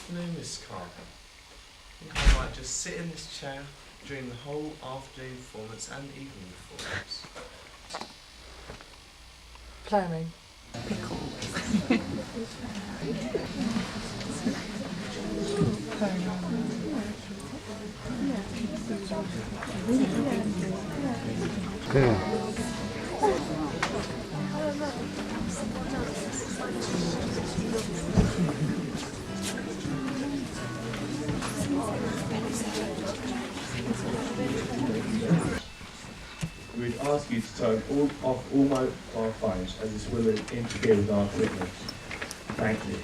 afternoon, Miss Carter. I think I might just sit in this chair during the whole afternoon performance and evening performance. Planning. Yeah. We'd ask you to turn off all mobile phones as this will interfere with our equipment. Thank you.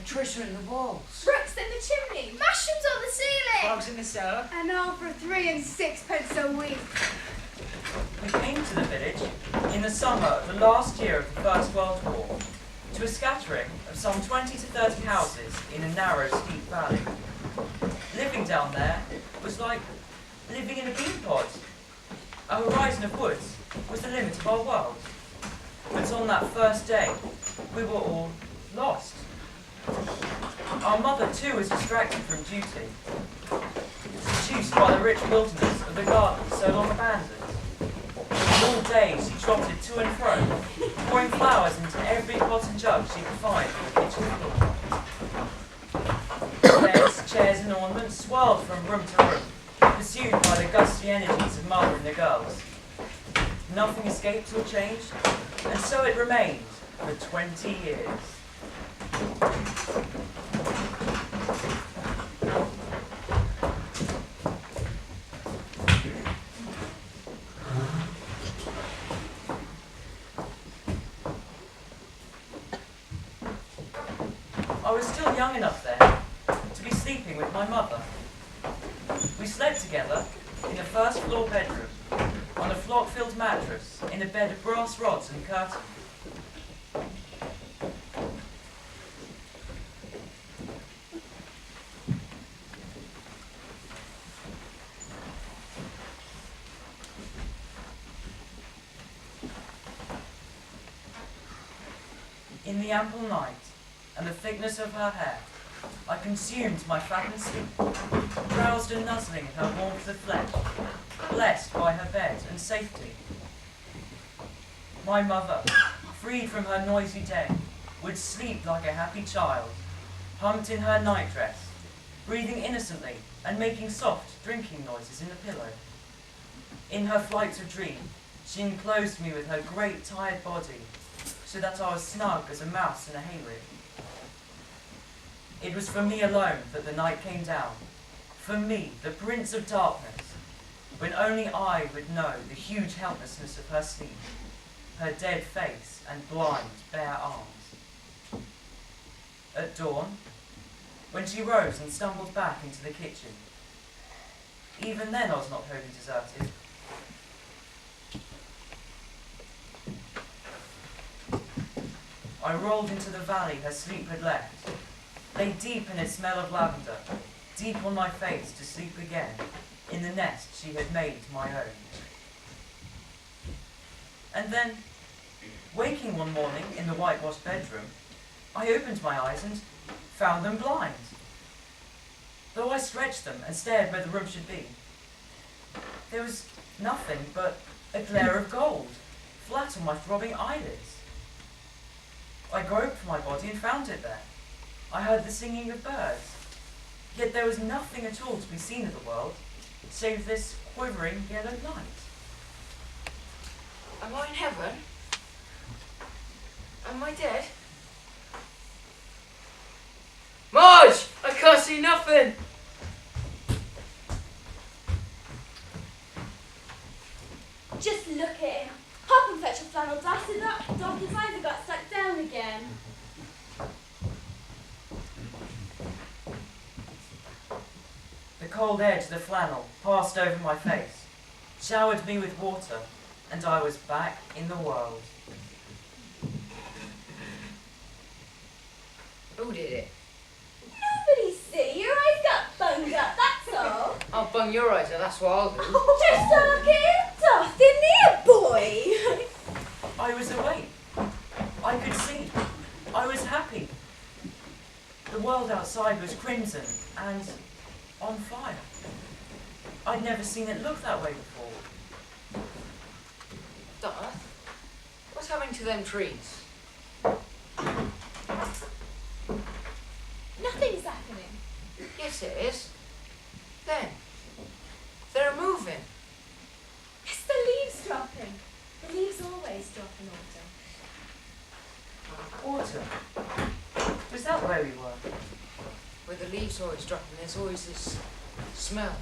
Treasure in the walls. Rooks in the chimney. Mushrooms on the ceiling. Frogs in the cellar. And all for 3 and 6 a week. We came to the village in the summer of the last year of the First World War to a scattering of some 20 to 30 houses in a narrow, steep valley. Living down there was like living in a bean pod. A horizon of woods was the limit of our world. But on that first day, we were all lost. Our mother too was distracted from duty, seduced by the rich wilderness of the garden so long abandoned. All day she trotted to and fro, pouring flowers into every pot and jug she could find on the kitchen floor. Beds, chairs and ornaments swirled from room to room, pursued by the gusty energies of mother and the girls. Nothing escaped or changed, and so it remained for 20 years. I was still young enough then to be sleeping with my mother. We slept together in the first floor bedroom, on a flock-filled mattress, in a bed of brass rods and curtains. In the ample night, and the thickness of her hair, I consumed my fattened sleep, drowsed and nuzzling in her warmth of flesh, blessed by her bed and safety. My mother, freed from her noisy day, would sleep like a happy child, humped in her nightdress, breathing innocently and making soft drinking noises in the pillow. In her flights of dream, she enclosed me with her great tired body, so that I was snug as a mouse in a hayrick. It was for me alone that the night came down, for me, the Prince of Darkness, when only I would know the huge helplessness of her sleep, her dead face and blind, bare arms. At dawn, when she rose and stumbled back into the kitchen, even then I was not wholly deserted. I rolled into the valley her sleep had left, lay deep in its smell of lavender, deep on my face to sleep again, in the nest she had made my own. And then, waking one morning in the whitewashed bedroom, I opened my eyes and found them blind. Though I stretched them and stared where the room should be, there was nothing but a glare of gold, flat on my throbbing eyelids. I groped for my body and found it there. I heard the singing of birds, yet there was nothing at all to be seen of the world, save this quivering yellow light. Am I in heaven? Am I dead? Marge! I can't see nothing! Just look at him. Hop and fetch a flannel dusted up. Donkey's eyes have got stuck down again. The cold edge of the flannel passed over my face, showered me with water, and I was back in the world. Who did it? Nobody see. Your eyes got bunged up, that's all. I'll bung your eyes out, that's what I'll do. Just talking, Dustin, here, boy. I was awake. I could see. I was happy. The world outside was crimson and on fire. I'd never seen it look that way before. Darth, what's happening to them trees? Nothing's happening. Yes, it is. Then, they're moving. It's the leaves dropping. The leaves always drop in autumn. Autumn. Was that where we were? Where the leaves always dropping, there's always this smell.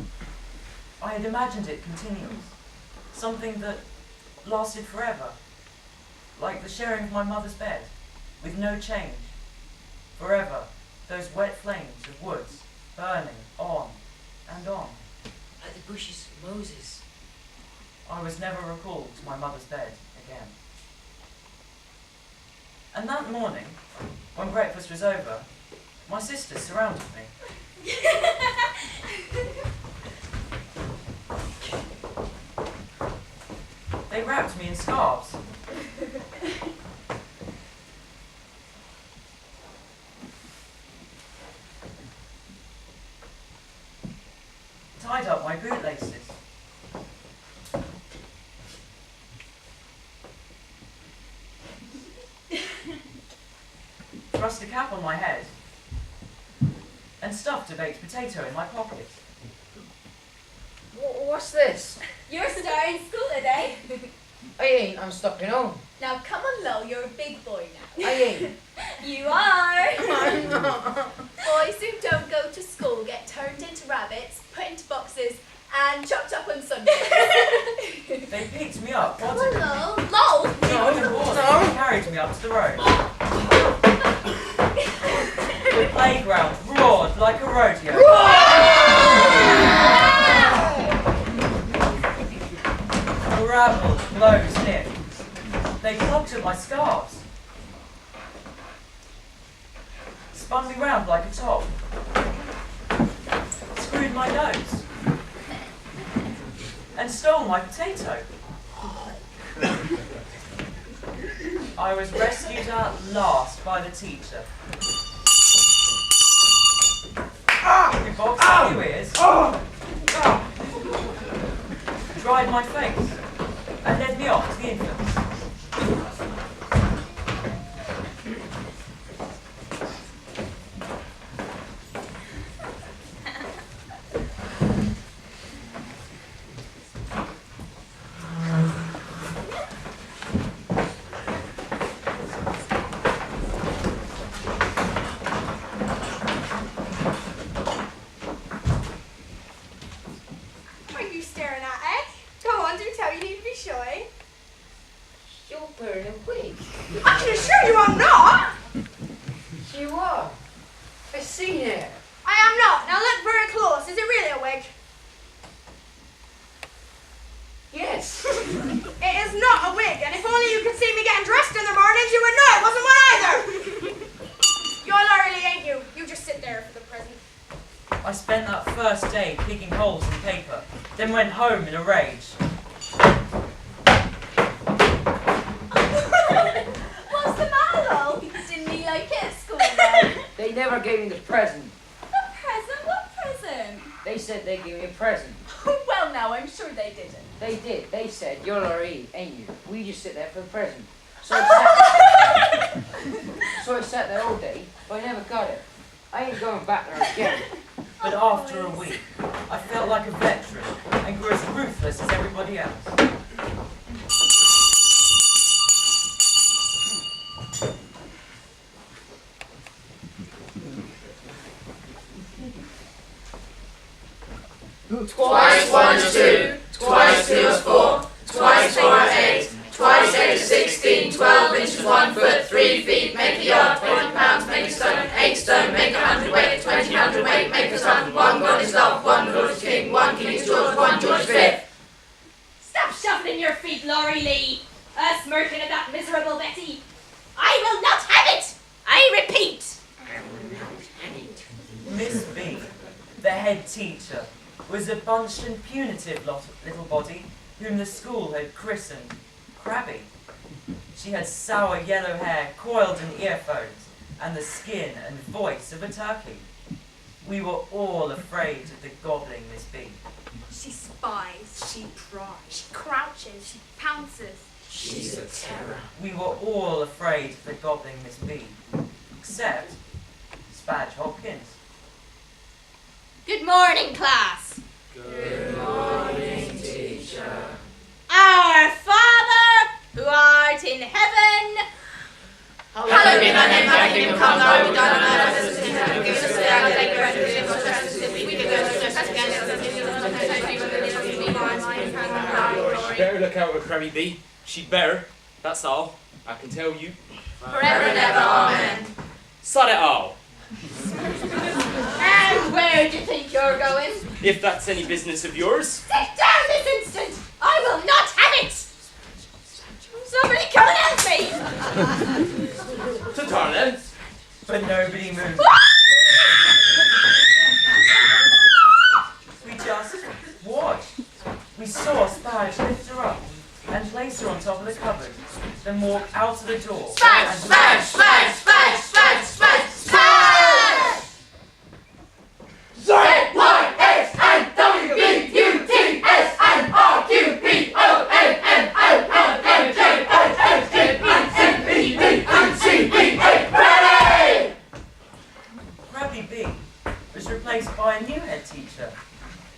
I had imagined it continuous. Something that lasted forever. Like the sharing of my mother's bed, with no change. Forever, those wet flames of woods, burning on and on. Like the bushes of Moses. I was never recalled to my mother's bed again. And that morning, when breakfast was over, my sisters surrounded me. They wrapped me in scarves. Tied up my bootlaces. Thrust a cap on my head and stuffed a baked potato in my pocket. What's this? You're starting school today. I ain't, I'm stuck at home. Now come on, Lo, you're a big boy now. I ain't. You are. I'm not. Boys who don't go to school get turned into rabbits, put into boxes, and chopped up on Sunday. They picked me up, Come wanted on, me. Lo. Lo! They carried me up to the road. The playground roared like a rodeo. The rabble closed in. They plucked at my scarves, spun me round like a top, screwed my nose, and stole my potato. I was rescued at last by the teacher. He boxed a few ears, dried my face, and led me off to the infants. What are you staring at, eh? Go on, do tell, you need to be shy. You're wearing a wig. I can assure you I'm not. You are. I seen it. I am not. Now look very close. Is it really a wig? Yes. It is not a wig, and if only you could see me getting dressed in the mornings, you would know it wasn't one either. I spent that first day picking holes in paper, then went home in a rage. What's the matter, Lol? Didn't he like it at school then? They never gave me the present. A present? What present? They said they'd give me a present. Well, no, I'm sure they didn't. They did. They said, you're Laurie, ain't you? We just sit there for the present. So I sat there all day, but I never got it. I ain't going back there again. But after a week, I felt like a veteran and grew as ruthless as everybody else. Twice 1 is 2, twice 2 is 4, twice 4 is 8, twice 8 is 16, 12 inches 1 foot, 3 feet, make a yard, 20 pounds, make a stone, 8 stone, make 100 weight, 20 100 weight, make a son, 1 God is love, 1 Lord is king, 1 king is George, 1 George V. Stop shuffling your feet, Laurie Lee. Smirking at that miserable Betty. I will not have it! I repeat! Miss B, the head teacher, was a bunched and punitive little body whom the school had christened Crabby. She had sour yellow hair coiled in earphones and the skin and voice of a turkey. We were all afraid of the gobbling Miss B. She spies, she pries, she crouches, she pounces. She's a terror. We were all afraid of the gobbling Miss B, except Spadge Hopkins. Good morning, class. Good morning, teacher. Our Father, who art in heaven, Hallowed be thy name, thy kingdom come, thy will be done on earth as it is in heaven. Give us this day our daily bread, and forgive us our trespasses, if we forgive those who trespass against us, and lead us not into temptation, but deliver us from evil. She'd better look out with Crabby B. She'd better. That's all. I can tell you. Forever and ever, amen. Sod it all. and where do you think you're going? If that's any business of yours. Sit down this instant! I will not have it! Somebody come and help me! To Tarnan. But nobody moved. We just watched. We saw Spadge lift her up and place her on top of the cupboard, then walk out of the door. Spadge, and Spadge, Spadge, Spadge, Spadge, Spadge, Spadge! Z-Y-S-N-W-B-U-T-S-N-R-Q-B-O-N-N-O-N-J-O-N-N-O-N-J-O-N-N. Crabby B was replaced by a new head teacher,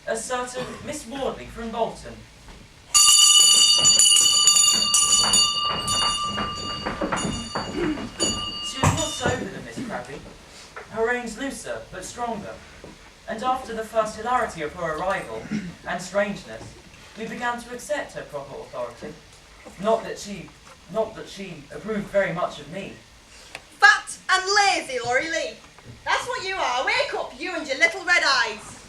a certain Miss Wardley from Bolton. She was more sober than Miss Crabby, her reins looser but stronger, and after the first hilarity of her arrival and strangeness, we began to accept her proper authority. Not that she approved very much of me. Fat and lazy, Laurie Lee. That's what you are. Wake up, you and your little red eyes.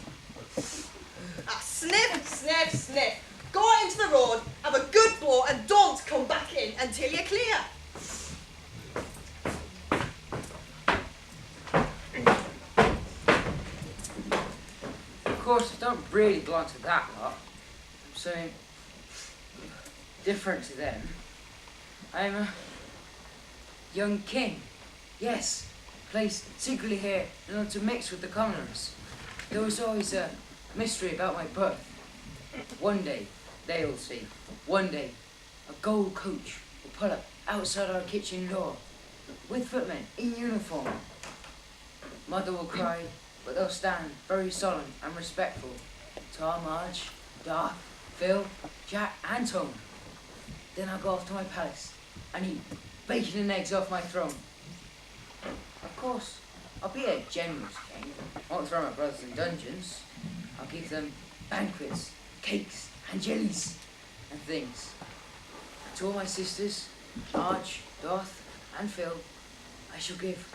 Sniff, sniff, sniff. Go out into the road, have a good blow, and don't come back in until you're clear. Of course, I don't really belong to that lot. I'm something different to them. I'm a young king. Yes, placed secretly here in order to mix with the commoners. There was always a mystery about my birth. One day, they'll see. One day, a gold coach will pull up outside our kitchen door with footmen in uniform. Mother will cry, but they'll stand very solemn and respectful. Tom, Marge, Darth, Phil, Jack, and Tom. Then I'll go off to my palace and eat bacon and eggs off my throne. Of course, I'll be a generous king. I won't throw my brothers in dungeons. I'll give them banquets, cakes, and jellies, and things. And to all my sisters, Marge, Darth, and Phil, I shall give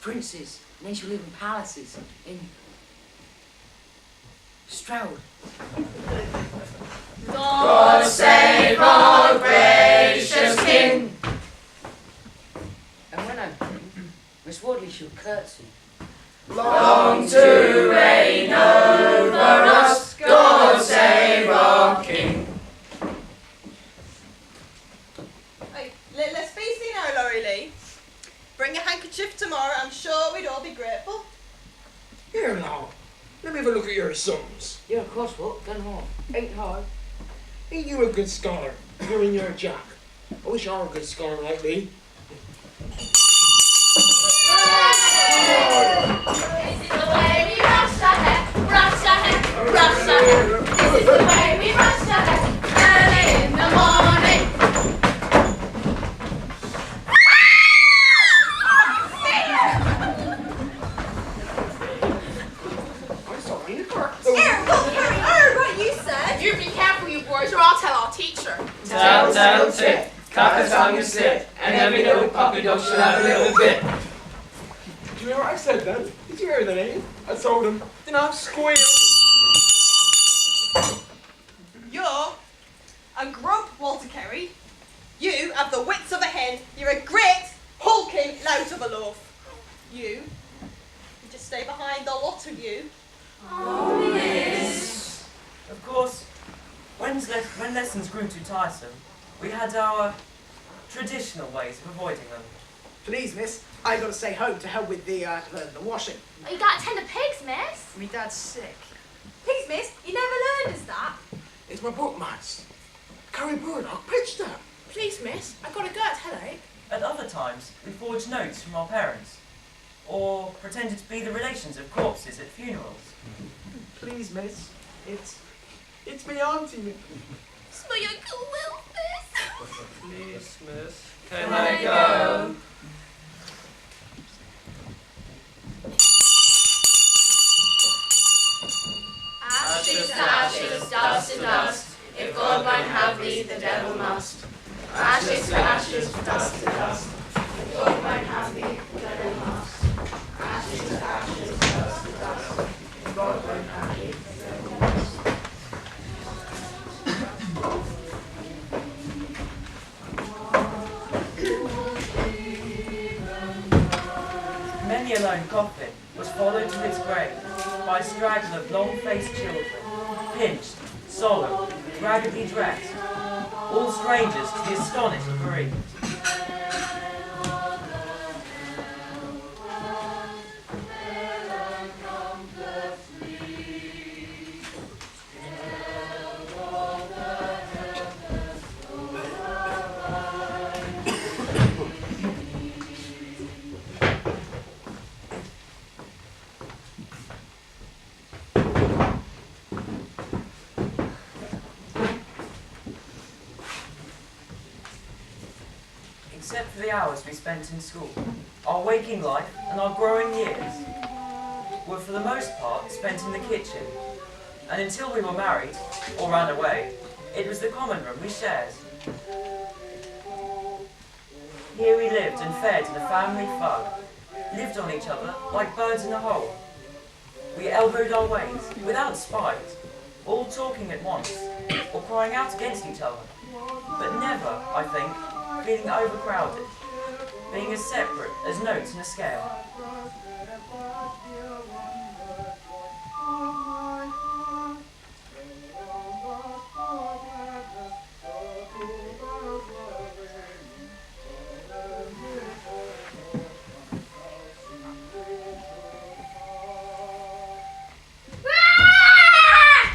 princes, and they shall live in palaces in Stroud. God save our gracious King. And when I'm king, Miss Wardley shall curtsy long to reign over us. God save our King. Hey, let's face it now, Laurie Lee. Bring a handkerchief tomorrow, I'm sure we'd all be grateful. Here now, let me have a look at your sums. Yeah, of course, what? Done hard. Ain't hard. Ain't you a good scholar? You're in your jack. I wish I were a good scholar like thee. This is the way we rush ahead, rush ahead, rush ahead. This is the way we rush ahead, early in the morning. I'm sorry, Nicola. Here, look, Harry, I heard what you said. You be careful, you boys, or I'll tell our teacher. Tell, tell, tit, cock a tongue and slit, and every little puppy dog should have a little bit. Did you hear what I said then? Did you hear that, eh? I told him. Then I've squealed. You're a grub, Walter Kerry. You have the wits of a hen. You're a great, hulking lout of a loaf. You just stay behind, the lot of you. Oh, miss. Of course, when lessons grew too tiresome, we had our traditional ways of avoiding them. Please, miss, I gotta stay home to help with the washing. Oh, you gotta tend the pigs, miss. Me dad's sick. Please, miss, you never learned us that. It's my book, Max. Carrie Burdock pitched that. Please, miss, I've got a gut headache. At other times, we forged notes from our parents, or pretended to be the relations of corpses at funerals. Please, miss, it's me auntie. Smell your cool will, miss. Please, miss, Can I go? Ashes to ashes, dust to dust. If God won't have thee, the devil must. Ashes to ashes, dust to dust. If God won't have thee, the devil must. Ashes to ashes, dust to dust. If God won't have thee, the devil must. Many a lone coffin was followed to its grave by a straggle of long-faced children, pinched, solemn, raggedly dressed, all strangers to the astonished bereaved. Except for the hours we spent in school, our waking life and our growing years were for the most part spent in the kitchen, and until we were married, or ran away, it was the common room we shared. Here we lived and fed in a family fun, lived on each other like birds in a hole. We elbowed our ways, without spite, all talking at once, or crying out against each other, but never, I think, feeling overcrowded, being as separate as notes in a scale.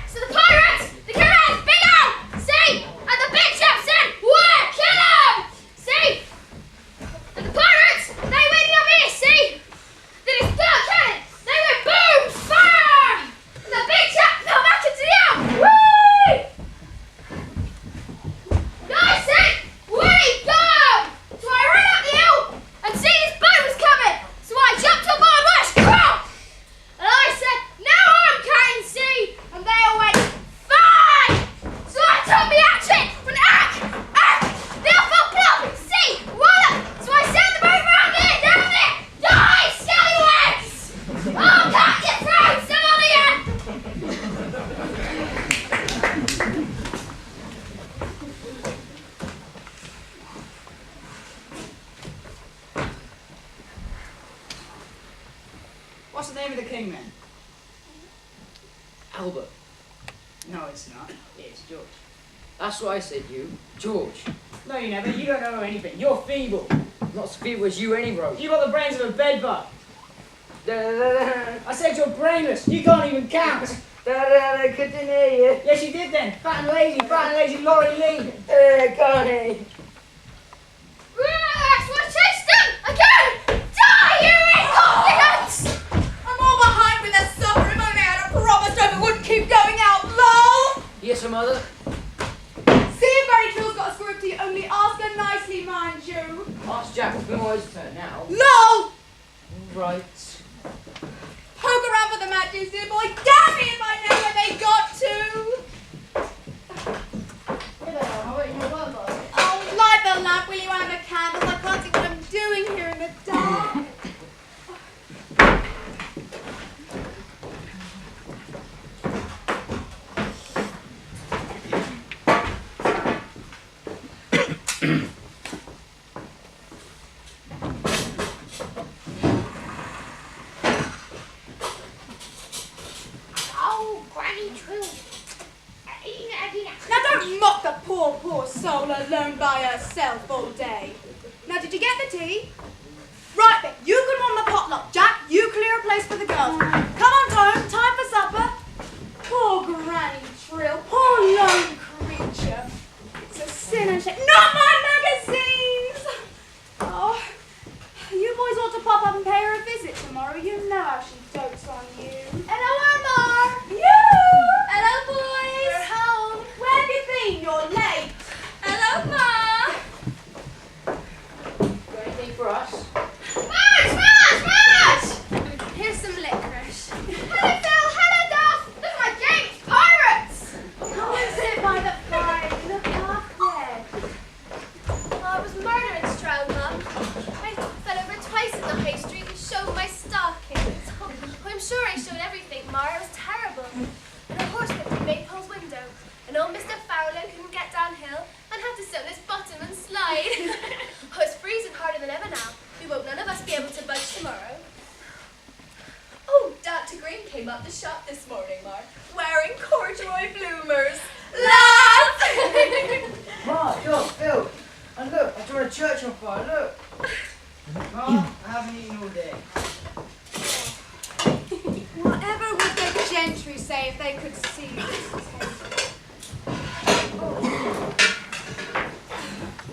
So the pirates! The killers! Big out! See? And the big ship said, "What? Kill him!" See? And the pirates! They waiting up here, see? Then it's dark cannon! They went What's the name of the king then? Albert. No, it's not. It's George. That's what I said, you. George. No, you never. You don't know anything. You're feeble. Not as feeble as you anyway. You've got the brains of a bedbug. I said you're brainless. You can't even count. I couldn't hear you. Yes, you did then. Fat and lazy Laurie Lee. Connie. Relax, we'll chase them! Again! Die, you incompetents! I'm all behind with the supper. If only I had promised I wouldn't keep going out, lol! Yes, mother. See if Barry Trill's got a script to you, only ask her nicely, mind you. Ask Jack. It's been his turn now. LOL! Right. Poke around for the matches, dear boy. Damn me if I know where they got to. Oh, light the lamp, will you, and the candles? I can't see what I'm doing here in the dark. Oh, Granny Trill. Now don't mock the poor soul alone by herself all day. Now did you get the tea? Right then, you can warm the potluck. Jack, you clear a place for the girls. Come on, Tone, time for supper. Poor Granny Trill, poor lone creature. It's a sin and shame. Not my magazines! Oh, you boys ought to pop up and pay her a visit tomorrow. You know how she dotes on you. Hello, Emma. You! Hello, boys. You're home. Where have you been? You're late. Hello, Ma. Got anything for us? Marge! Here's some licorice. Hello, Phil. Hello, Duff. Look at my game. It's pirates. Come and sit by the fire. Look half dead. Oh, I was murder in Stroud, Mum. I fell over twice in the High Street and showed my stockings. Oh, I'm sure I showed everything, Mar. It was terrible. And a horse whipped in Maypole's window. And old Mr. Fowler couldn't get downhill and had to sit on his bottom and slide. Oh, it's freezing harder than ever now. We won't none of us be able to budge tomorrow. Oh, Dr. Green came up the shop this morning, Mar, wearing corduroy bloomers. Laugh! Ma, John, Phil. And look, I joined a church on fire. Look. Ma, I haven't eaten all day. Whatever would the gentry say if they could see this table?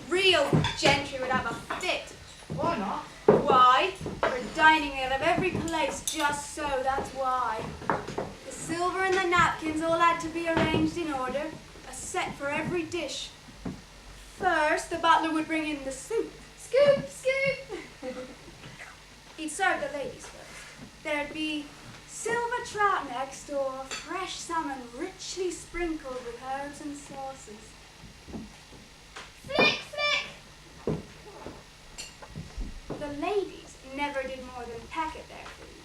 Real gentry would have a fit. Why not? Why? We're dining out of every place just so, that's why. The silver and the napkins all had to be arranged in order, a set for every dish. First, the butler would bring in the soup. Scoop, scoop! He'd serve the ladies first. There'd be silver trout next door, fresh salmon richly sprinkled with herbs and sauces. Flick, flick! The ladies never did more than peck at their food.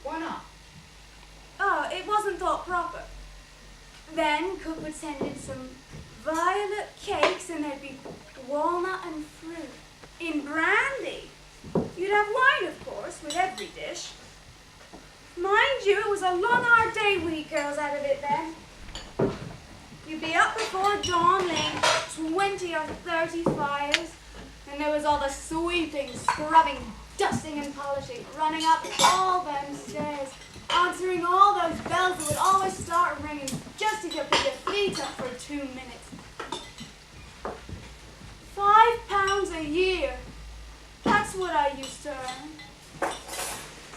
Why not? Oh, it wasn't thought proper. Then cook would send in some violet cakes and there'd be walnut and fruit. In brandy. You'd have wine, of course, with every dish. Mind you, it was a long hard day we girls out of it then. You'd be up before dawn laying 20 or 30 fires, and there was all the sweeping, scrubbing, dusting and polishing, running up all them stairs, answering all those bells that would always start ringing just as you put your feet up for 2 minutes. £5 a year. That's what I used to earn.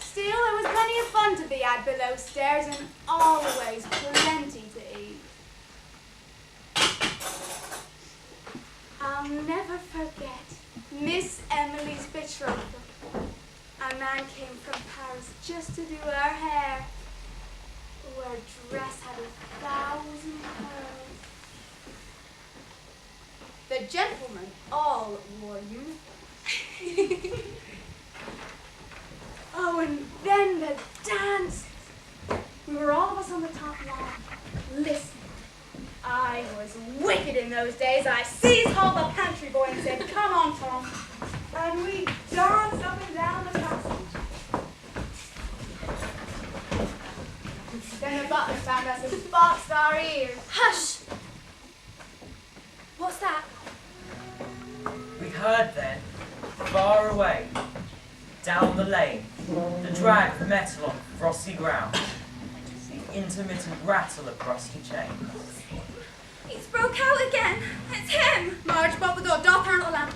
Still, there was plenty of fun to be had below stairs and always plenty to eat. I'll never forget Miss Emily's betrothal. A man came from Paris just to do her hair. Her dress had 1,000 pearls. The gentlemen all wore uniforms. Oh, and then the dance. We were all of us on the top lawn, listening. I was wicked in those days. I seized hold of the pantry boy and said, "Come on, Tom." And we danced up and down the passage. found us and boxed our ears. Hush! What's that? We heard then, far away, down the lane, the drag of metal on frosty ground, the intermittent rattle of rusty chains. He's broke out again. It's him. Marge, bolt the door. Don't turn the lamp.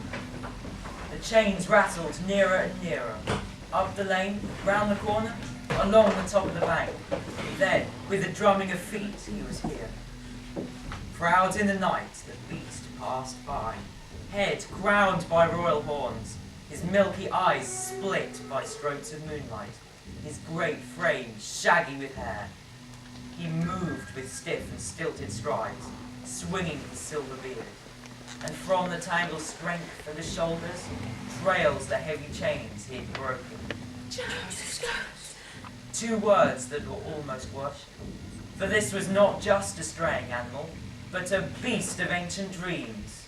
The chains rattled nearer and nearer, up the lane, round the corner, along the top of the bank. Then, with the drumming of feet, he was here. Proud in the night, the beast passed by, head crowned by royal horns, his milky eyes split by strokes of moonlight, his great frame shaggy with hair. He moved with stiff and stilted strides, swinging his silver beard, and from the tangled strength of his shoulders trails the heavy chains he had broken. Two words that were almost worship, for this was not just a straying animal, but a beast of ancient dreams.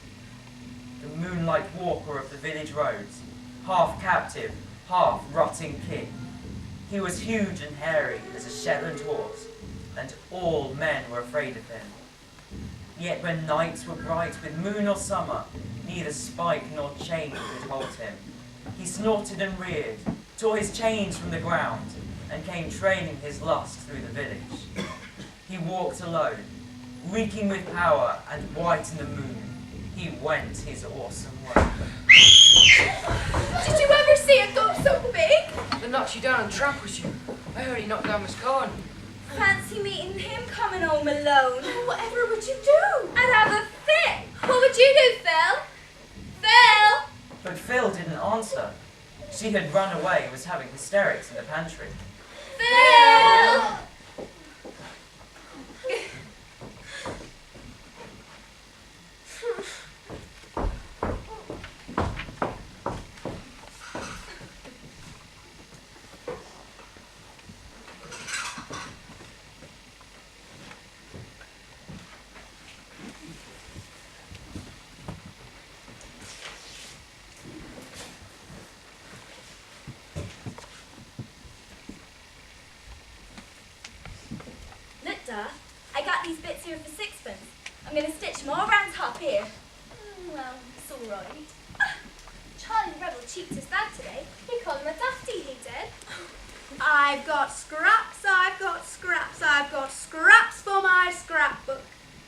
The moonlight walker of the village roads, half captive, half rotting king. He was huge and hairy as a Shetland horse, and all men were afraid of him. Yet when nights were bright with moon or summer, neither spike nor chain could hold him. He snorted and reared, tore his chains from the ground, and came training his lust through the village. He walked alone, reeking with power and white in the moon. He went his awesome way. Did you ever see a goat so big? That knocked you down and trampled you. I heard he knocked down Miss Corn. Fancy meeting him coming home alone. Oh, whatever would you do? I'd have a fit. What would you do, Phil? Phil! But Phil didn't answer. She had run away and was having hysterics in the pantry. Phil! I got these bits here for sixpence. I'm going to stitch them all round top here. Well, it's all right. Charlie the Rebel cheeked his dad today. He called him a dufty, he did. I've got scraps, I've got scraps, I've got scraps for my scrapbook.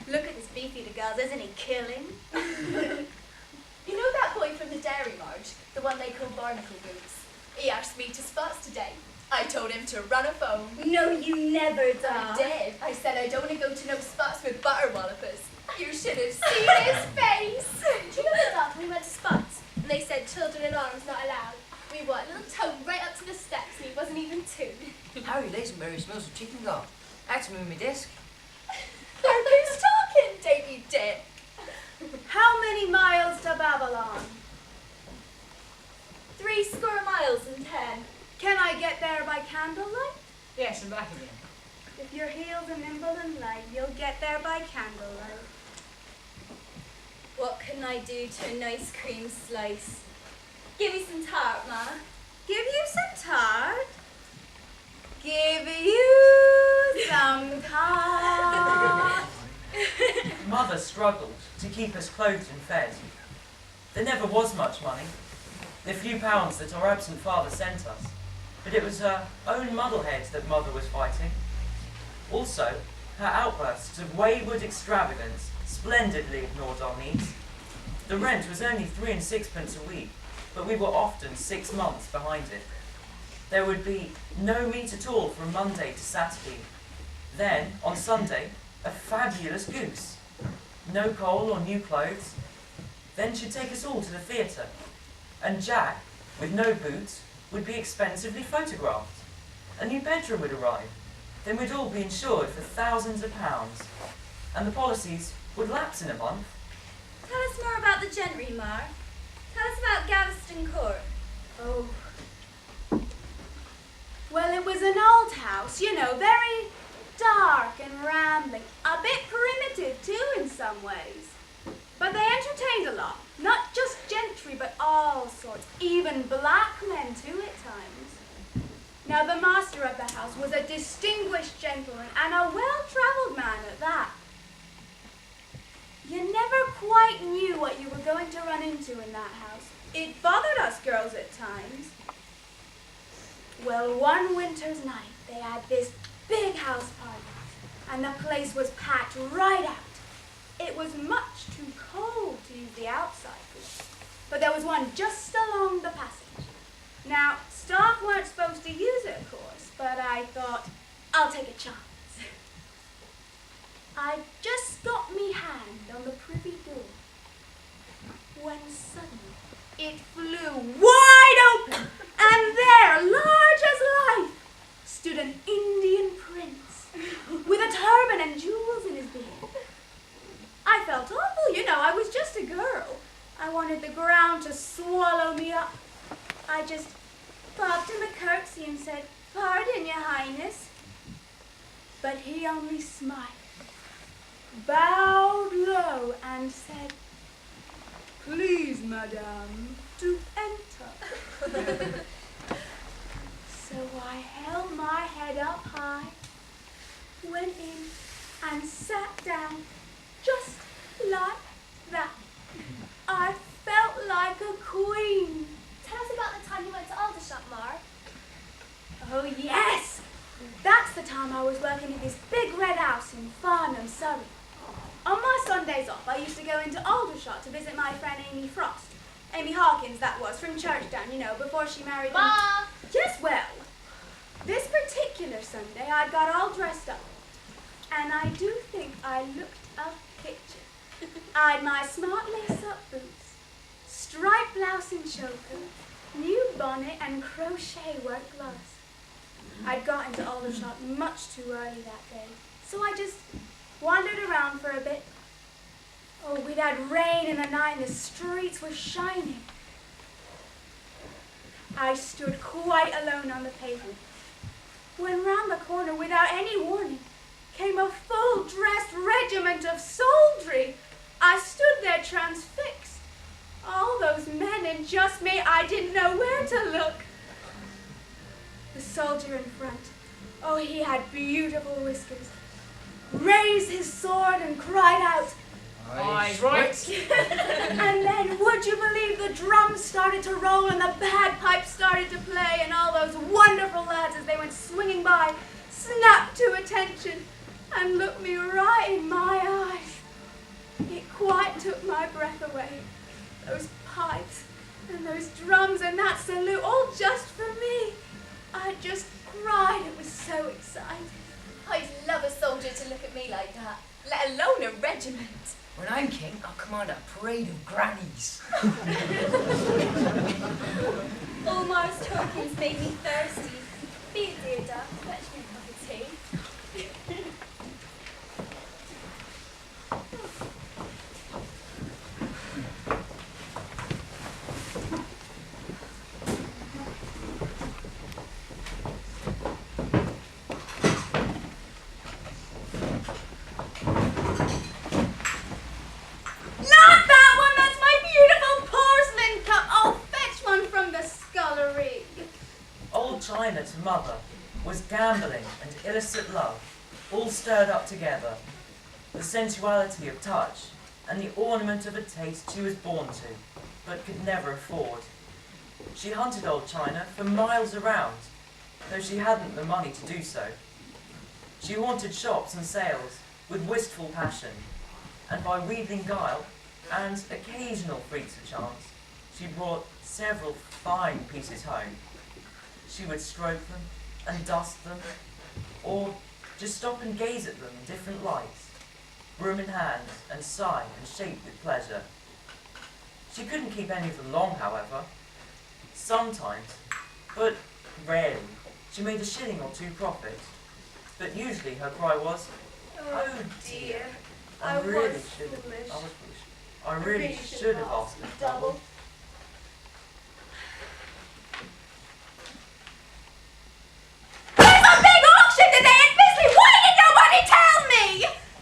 Look at this beefeater, girls. Isn't he killing? You know that boy from the dairy, Marge? The one they call Barnacle Boots? He asked me to spots today. I told him to run a phone. No, you never did. I did. I said I don't want to go to no spots with butter wallopers. You should have seen his face. Do you know the dog we went to Spots and they said children in arms not allowed? We walked a little toad right up to the steps and he wasn't even 2. Harry Lazenberry smells of chicken gall. I had to move my desk. Who's talking, Davy Dick? How many miles to Babylon? 70 miles and 10. Can I get there by candlelight? Yes, and back again. If your heels are nimble and light, you'll get there by candlelight. What can I do to an ice cream slice? Give me some tart, Ma. Give you some tart? Give you some tart? Mother struggled to keep us clothed and fed. There never was much money. The few pounds that our absent father sent us. But it was her own muddlehead that Mother was fighting. Also, her outbursts of wayward extravagance splendidly ignored our needs. The rent was only 3 and 6 a week, but we were often 6 months behind it. There would be no meat at all from Monday to Saturday. Then, on Sunday, a fabulous goose. No coal or new clothes. Then she'd take us all to the theatre. And Jack, with no boots, would be expensively photographed. A new bedroom would arrive. Then we'd all be insured for thousands of pounds. And the policies would lapse in a month. Tell us more about the gentry, Mar. Tell us about Galveston Court. Oh. Well, it was an old house, you know, very dark and rambling. A bit primitive, too, in some ways. But they entertained a lot. Not just gentry, but all sorts. Even black men, too, at times. Now, the master master of the house was a distinguished gentleman and a well-travelled man at that. You never quite knew what you were going to run into in that house. It bothered us girls at times. Well, one winter's night, they had this big house party, and the place was packed right out. It was much too cold to use the outside room, but there was one just along the passage. Now, staff weren't supposed to use it, of course, but I thought, I'll take a chance. I just got me hand on the privy door, when suddenly it flew wide open, and there, large as life, stood an Indian prince with a turban and jewels in his beard. I felt awful, you know, I was just a girl. I wanted the ground to swallow me up. I just bobbed him a curtsy and said, "Pardon, your highness." But he only smiled, bowed low, and said, "Please, madame, to enter." So I held my head up high, went in, and sat down just like that. I felt like a queen. Tell us about the time you went to Aldershot, Mar. Oh, yes! That's the time I was working at this big red house in Farnham, Surrey. On my Sundays off, I used to go into Aldershot to visit my friend Amy Frost. Amy Hawkins, that was, from Churchdown, you know, before she married Ma! Yes, well, this particular Sunday I got all dressed up, and I do think I looked a picture. I'd my smart lace-up boots, striped blouse and choker, new bonnet and crochet work gloves. I'd got into Aldershot much too early that day, so I just wandered around for a bit. Oh, we'd had rain in the night and the streets were shining. I stood quite alone on the pavement, when round the corner, without any warning, came a full-dressed regiment of soldiery. I stood there transfixed. All those men and just me, I didn't know where to look. The soldier in front, oh, he had beautiful whiskers, raised his sword and cried out, "Aye, right." And then, would you believe, the drums started to roll and the bagpipes started to play, and all those wonderful lads, as they went swinging by, snapped to attention and looked me right in my eyes. It quite took my breath away. Those pipes and those drums and that salute, all just for me. I just cried. It was so exciting. I'd love a soldier to look at me like that, let alone a regiment. When I'm king, I'll command a parade of grannies. Omar's talking's made me thirsty. Be it, dear duck, fetch me a cup of tea. Not that one! That's my beautiful porcelain cup! I'll fetch one from the scullery. Old China's mother was gambling and illicit love, all stirred up together. The sensuality of touch and the ornament of a taste she was born to, but could never afford. She hunted old China for miles around, though she hadn't the money to do so. She haunted shops and sales with wistful passion, and by wheedling guile and occasional freaks of chance, she brought several fine pieces home. She would stroke them and dust them, or just stop and gaze at them in different lights, broom in hand, and sigh and shake with pleasure. She couldn't keep any of them long, however. Sometimes, but rarely, she made a shilling or two profit. But usually her cry was, "Oh dear, I really should have. I was foolish. I really should have asked for double." There's a big auction today at Bisley! Why did nobody tell me?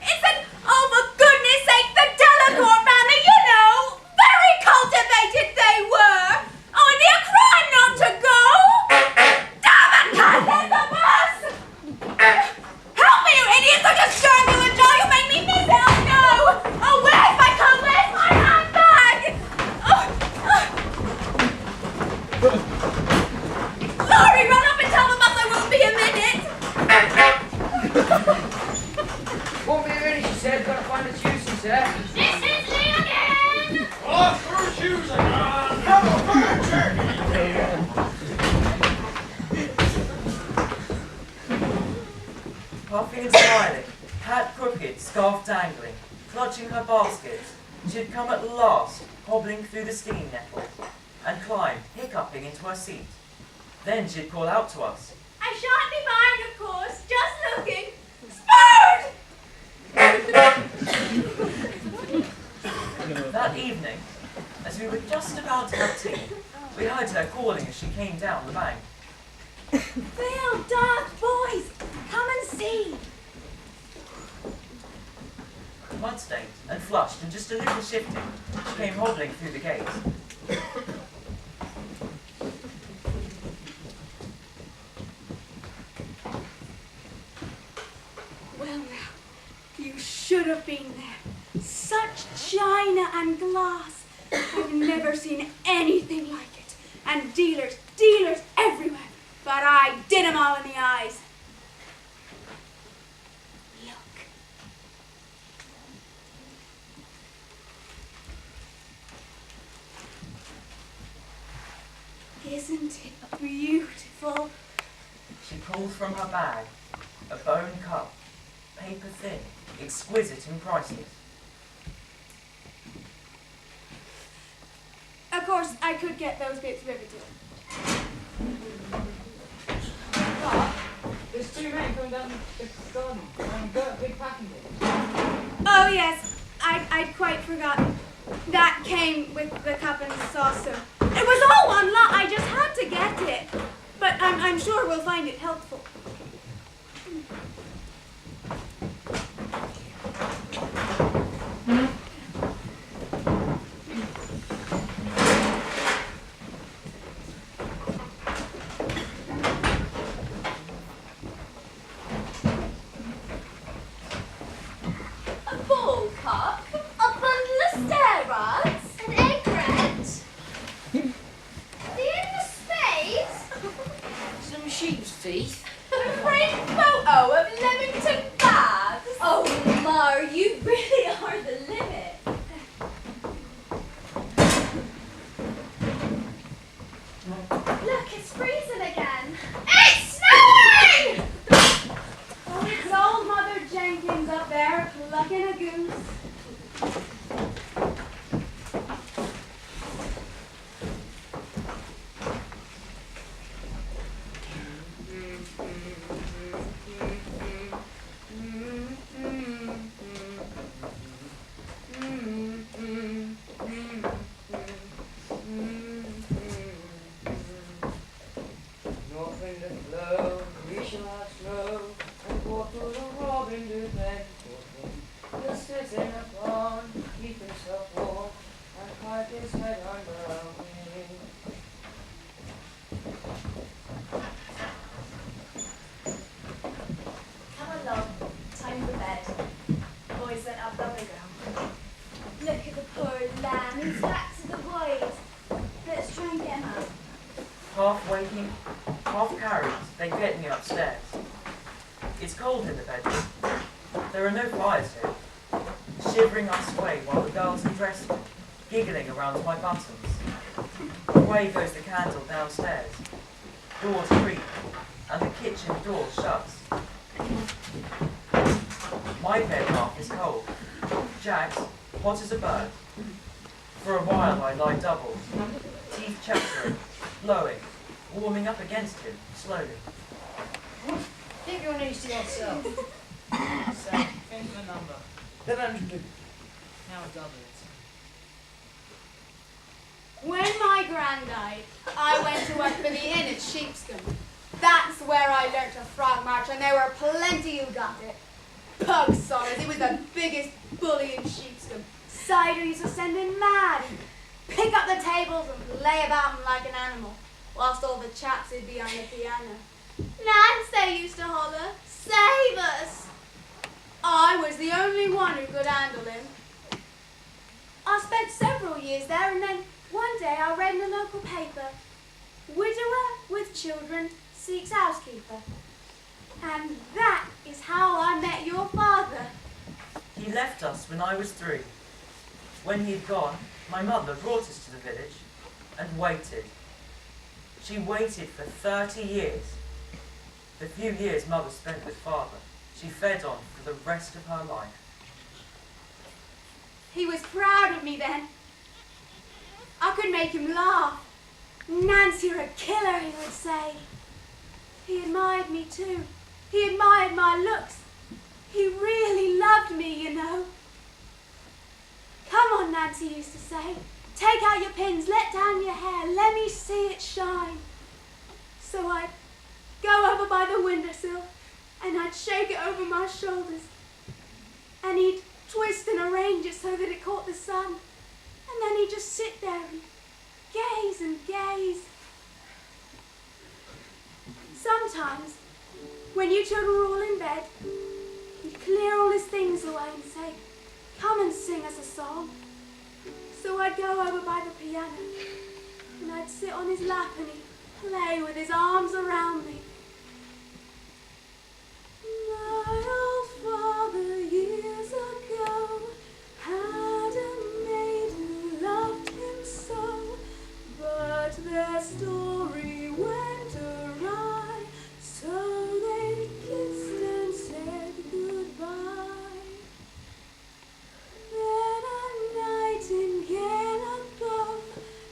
It's an, oh, for goodness sake, the Delacour family, you know! Very cultivated they were! Oh, it'd be a crime not to go! Damn it, there's a Puffing and smiling, hat crooked, scarf dangling, clutching her basket, she had come at last, hobbling through the stinging nettles, and climbed, hiccuping, into her seat. Then she'd call out to us. I shan't be mine, of course, just looking. Spurred! That evening, as we were just about to have tea, we heard her calling as she came down the bank. Phil, Dad, boys, come and see. Mud-stained and flushed and just a little shifting, she came hobbling through the gate. Well now, you should have been there. Such china and glass. I've never seen anything like it. And dealers everywhere. But I did 'em all in the eyes. Look. Isn't it beautiful? She pulled from her bag a bone cup, paper thin, exquisite and priceless. Of course, I could get those bits riveted. There's 2 men coming down the garden and got a big package. Oh yes, I'd quite forgotten. That came with the cup and saucer. It was all one lot, I just had to get it. But I'm sure we'll find it helpful. A ball cup, a bundle of stair rods, an egret, the end of spades, Some sheep's teeth. a framed photo of Leamington Baths. Oh, Mar, you really are the limit. Look, it's freezing again. It's snowing! Oh, it's old Mother Jenkins up there plucking a goose. North wind and blow, we shall have snow, and what will the robin do then? He'll sit in a pond, keep himself warm, and hide his head under a wing. Come along, time for bed. Boys went up on the ground. Look at the poor lamb, he's back to the boys. Let's try and get him up. Half waking, half carried, they get me upstairs. It's cold in the bedroom. There are no fires here. Shivering I sway while the girls are dressing, giggling around my buttons. Away goes the candle downstairs. Doors creak, and the kitchen door shuts. My bed half is cold. Jack's hot as a bird. For a while I lie doubled, teeth chattering, blowing, warming up against him, slowly. Keep your knees to yourself. So, finish the number. 700. Now double it. When my gran died, I went to work for the inn at Sheepscombe. That's where I learnt to frog march, and there were plenty who got it. Pug sawers, he was the biggest bully in Sheepscombe. Cider used to send him mad. He'd pick up the tables and lay about him like an animal, whilst all the chaps would be on the piano. Nance, they used to holler, "Save us!" I was the only one who could handle him. I spent several years there, and then one day I read in the local paper, "Widower with children seeks housekeeper." And that is how I met your father. He left us when I was 3. When he'd gone, my mother brought us to the village and waited. She waited for 30 years. The few years Mother spent with Father, she fed on for the rest of her life. He was proud of me then. I could make him laugh. Nancy, you're a killer, he would say. He admired me too. He admired my looks. He really loved me, you know. Come on, Nancy used to say. Take out your pins, let down your hair, let me see it shine. So I'd go over by the windowsill and I'd shake it over my shoulders. And he'd twist and arrange it so that it caught the sun. And then he'd just sit there and gaze and gaze. Sometimes, when you children were all in bed, he'd clear all his things away and say, come and sing us a song. So I'd go over by the piano and I'd sit on his lap and he'd play with his arms around me. My old father years ago had a maid who loved him so, but their story went awry, so they kissed and said goodbye. Then a nightingale above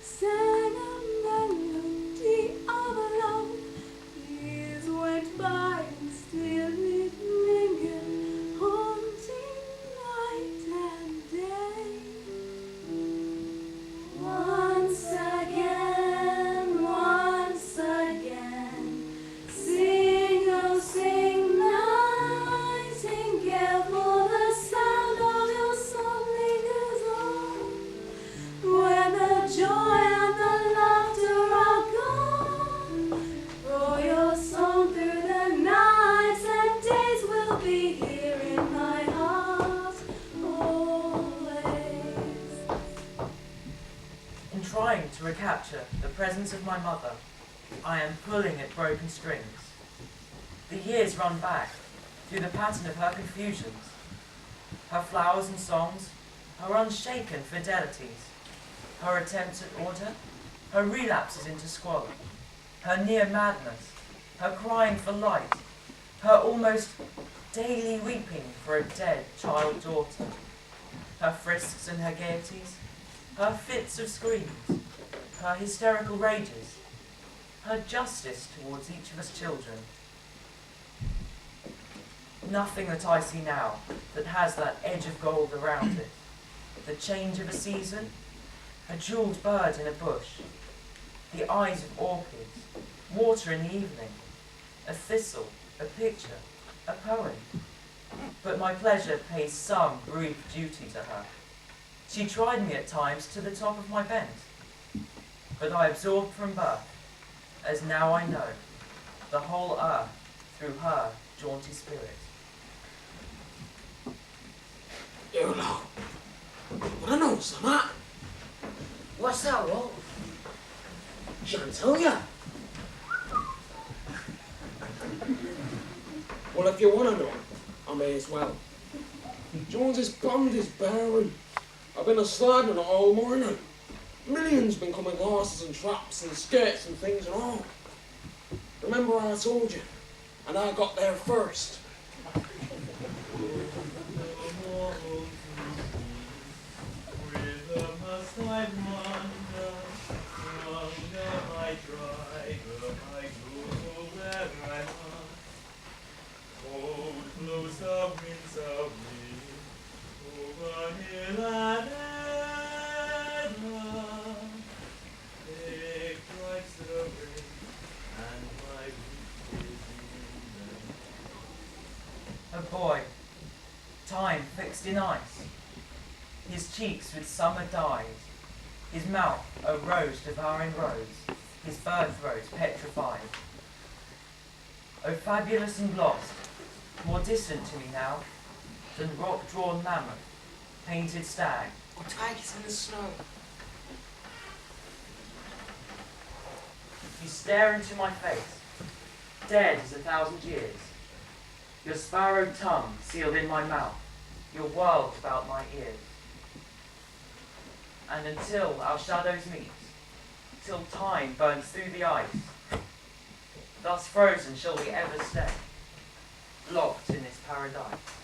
sang a melody of love. Years went by and still it lingered, haunting night and day. Once again, sing, oh sing, nightingale, for the sound of your song lingers on. When the joy and the laughter are gone, for your song through the nights and days will be here in my heart always. In trying to recapture the presence of my mother, I am pulling at broken strings. The years run back through the pattern of her confusions, her flowers and songs, her unshaken fidelities, her attempts at order, her relapses into squalor, her near madness, her crying for light, her almost daily weeping for a dead child daughter, her frisks and her gaieties, her fits of screams, her hysterical rages, her justice towards each of us children. Nothing that I see now that has that edge of gold around it, the change of a season, a jewelled bird in a bush, the eyes of orchids, water in the evening, a thistle, a picture, a poem. But my pleasure pays some brief duty to her. She tried me at times to the top of my bent, but I absorbed from birth, as now I know, the whole earth through her jaunty spirit. You know, what I know, Summer. What's that, Walt? Shan't tell ya. Well, if you want to know, I may as well. Jones's pond is barren. I've been a-slagging it all morning. Millions been coming horses and traps and skates and things and all. Remember I told you, and I got there first. A boy, time fixed in ice, his cheeks with summer dyes, his mouth a rose devouring rose, his fur throat petrified. O fabulous and lost, more distant to me now than rock-drawn mammoth, painted stag, or tigers in the snow. You stare into my face, dead as 1,000 years. Your sparrow tongue sealed in my mouth, your world about my ears. And until our shadows meet, till time burns through the ice, thus frozen shall we ever stay. locked in this paradise.